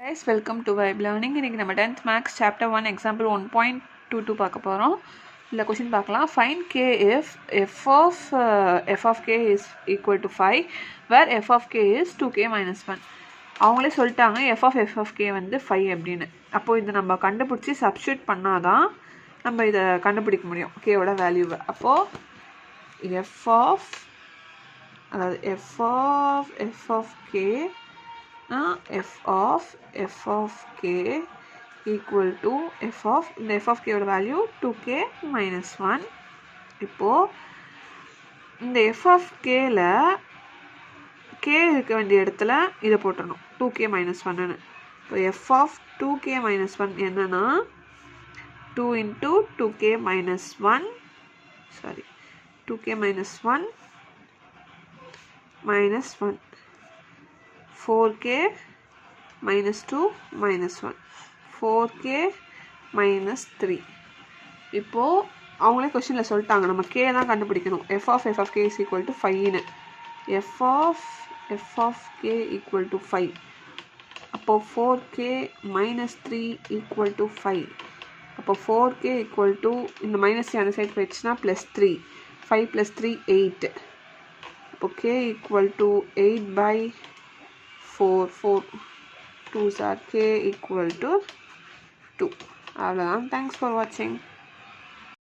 Guys, welcome to Vibe Learning. இன்னைக்கு நம்ம 10th Maths Chapter 1 Example 1.22 பார்க்க போகிறோம். இல்லை கொஷின் பார்க்கலாம். Find k if f of k is equal to 5 where f of k is 2k minus 1. அவங்களே சொல்லிட்டாங்க f of k வந்து 5 அப்படின்னு. அப்போது இதை நம்ம கண்டுபிடிச்சி சப்ஸ்டியூட் பண்ணாதான் நம்ம இதை கண்டுபிடிக்க முடியும் கேவோட வேல்யூவை. அப்போது f of k f of k equal to f of k ஓட வேல்யூ 2k minus 1. இப்போது இந்த f of kல k இருக்க வேண்டிய இடத்துல இதை போட்டுடணும் 2k minus 1ன்னு. இப்போ f of 2k minus 1 என்னன்னா 2 into 2k minus 1 2k minus 1 minus 1 4k minus 2 minus 1 4k minus 3. இப்போது அவங்களே கொஸ்டினில் சொல்லிட்டாங்க நம்ம k தான் கண்டுபிடிக்கணும். f of k is equal to 5ன்னு. f of k equal to 5. அப்போது 4k minus 3 equal to 5. அப்போ 4k equal to இந்த மைனஸ் அந்த சைட் போயிடுச்சுன்னா ப்ளஸ் 3 5 + 3 8. அப்போ k equal to 8 by 4 2s are k equal to 2. Thanks for watching.